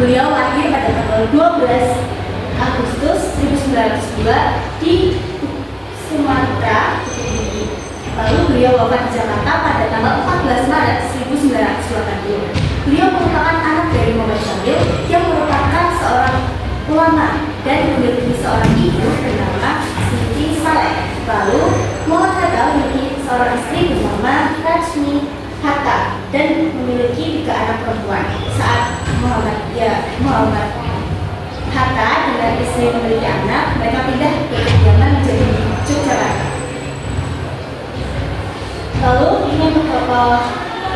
Beliau lahir pada tanggal 12 Agustus 1902 di Sumatera. Lalu beliau wafat di Jakarta pada tanggal 14 Maret 1980. Beliau merupakan anak dari Muhammad Jamil yang merupakan seorang ulama dan memiliki seorang ibu bernama Siti Saleh. Lalu Muhammad Hatta memiliki seorang istri bernama Rajmi Hatta dan memiliki 3 anak perempuan. Saat Muhammad Hatta dengan istri memiliki anak, mereka pindah ke kediaman menjadi Yogyakarta. Lalu ini untuk tokoh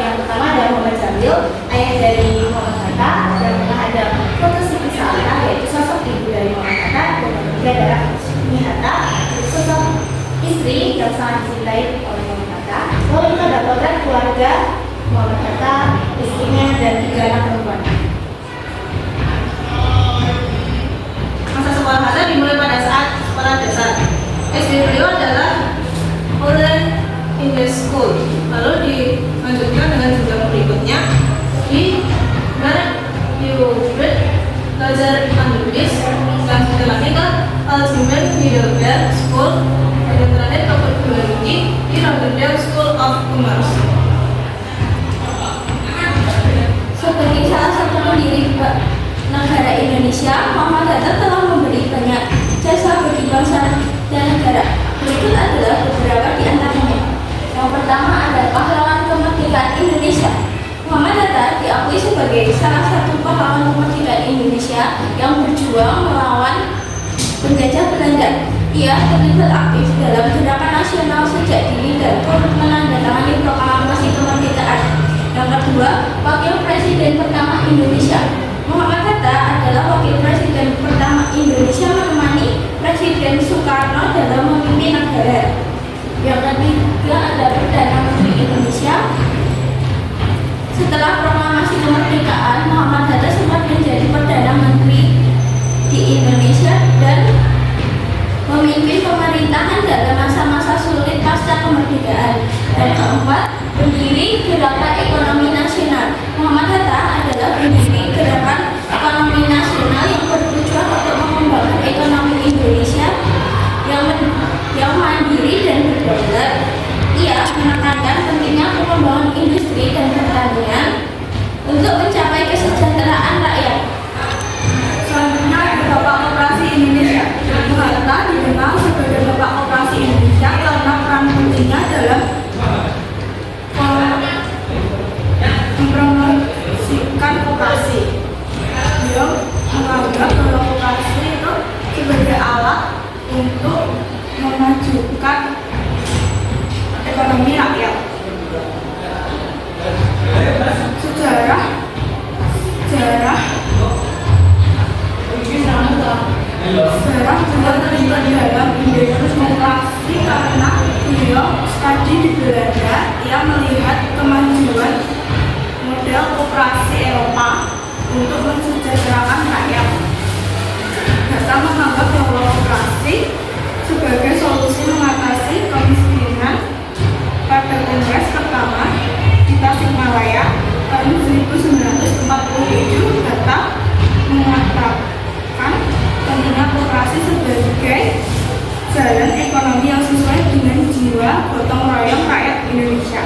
yang pertama adalah Muhammad Jamil, ayah dari Muhammad Hatta, dan ada foto Siti Saleh yaitu sosok ibu dari Muhammad Hatta, dan yang ketiga adalah Rajmi Hatta, sosok istri yang sangat dicintai oleh Muhammad Hatta. Lalu itu ada potret keluarga Muhammad Hatta, istrinya, dan 3 anak perempuan. Masa sekolah Hatta dimulai pada saat sekolah dasar. SD beliau adalah Holland English School. Lalu dilanjutkan dengan jenjang berikutnya di Merriweather belajar Inggris, selanjutnya lagi ke Algernon Middlebury School, dan terakhir ke perguruan tinggi di Rotterdam School of Commerce. Sebagai salah satu pendiri negara Indonesia, Muhammad Hatta telah memberi banyak jasa bagi bangsa dan negara. Berikut adalah beberapa di antaranya. Yang pertama adalah pahlawan kemerdekaan Indonesia. Muhammad Hatta diakui sebagai salah satu pahlawan kemerdekaan Indonesia yang berjuang melawan penjajah Belanda. Ia terlibat aktif dalam gerakan nasional sejak dini dan turut menandatangani proklamasi kemerdekaan. Yang kedua, Wakil Presiden pertama Indonesia. Muhammad Hatta adalah Wakil Presiden pertama Indonesia menemani Presiden Soekarno dalam memimpin negara. Yang ketiga adalah Perdana Menteri Indonesia. Setelah proklamasi kemerdekaan, Muhammad Hatta sempat menjadi Perdana Menteri di Indonesia dan memimpin pemerintahan dalam masa-masa sulit pasca kemerdekaan. Dan keempat, pendiri Gerakan Ekonomi Nasional. Muhammad Hatta adalah pendiri Gerakan Ekonomi Nasional yang bertujuan untuk mengembangkan ekonomi Indonesia yang mandiri dan berdaulat. Ia menekankan pentingnya pengembangan industri dan pertanian untuk mencapai kesejahteraan rakyat. Selanjutnya ada Bapak Koperasi Indonesia. Hatta dikenal sebagai Bapak Koperasi Indonesia karena peran pentingnya dalam mempromosikan koperasi. Beliau menganggap bahwa koperasi itu sebagai alat untuk memajukan ekonomi rakyat. Sejarah juga terlibat dalam demokrasi karena beliau studi di Belanda. Ia melihat kemajuan model koperasi Eropa untuk mensejahterakan rakyat. Hatta menganggap bahwa koperasi sebagai solusi mengatasi kemiskinan. Pada kongres pertama di Tasikmalaya tahun 1947, Hatta mengatakan pentingnya koperasi sebagai jalan ekonomi yang sesuai dengan jiwa gotong royong rakyat Indonesia.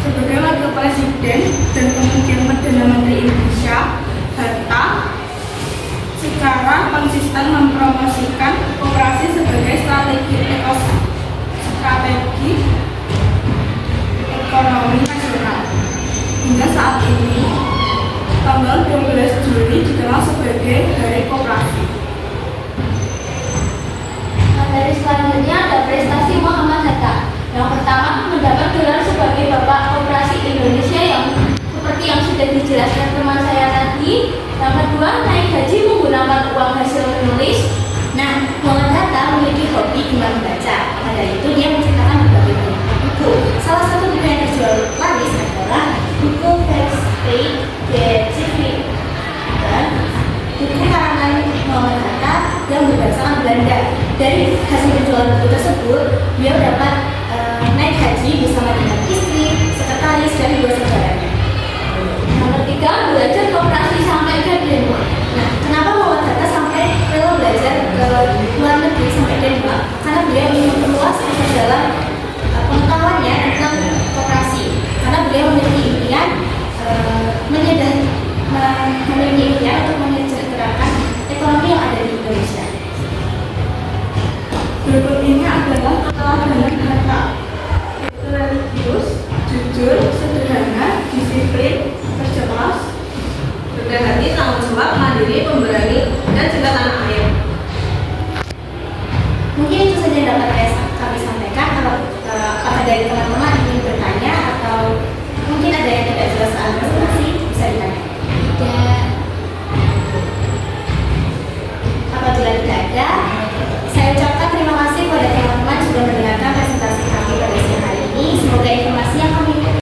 Sebagai wakil presiden dan kemudian Perdana Menteri Indonesia, Hatta secara konsisten mempromosikan koperasi sebagai strategi ekonomi nasional. Hingga saat ini, tanggal 12 Juli dikenal sebagai Hari Koperasi. Materi selanjutnya ada prestasi Muhammad Hatta. Yang pertama, mendapat gelar sebagai Bapak Koperasi Indonesia yang seperti yang sudah dijelaskan teman saya tadi. Yang kedua, naik gaji menggunakan uang hasil menulis. Nah, Muhammad Hatta memiliki hobi gemar membaca. Pada itu dia menciptakan berbagai banyak buku. Salah satu buku yang terjual laris adalah buku Verstey de Civic dan buku karangan Muhammad Hatta yang berbahasa Belanda. Dari hasil penjualan buku tersebut, beliau dapat naik haji bersama dengan istri, sekretaris, dan 2 saudaranya. Yang ketiga, belajar koperasi sampai Denmark. Nah, kenapa Muhammad Hatta sampai rela belajar ke luar negeri sampai Denmark? Karena beliau ingin memperluas dalam pengetahuannya tentang koperasi. Karena beliau memiliki impian untuk menyejahterakan ekonomi yang ada di Indonesia. Berikut ini adalah keteladanan Hatta, yaitu religius, jujur, sederhana, disiplin, kerja keras, rendah hati, tanggung jawab, mandiri, pemberani, dan cinta tanah air.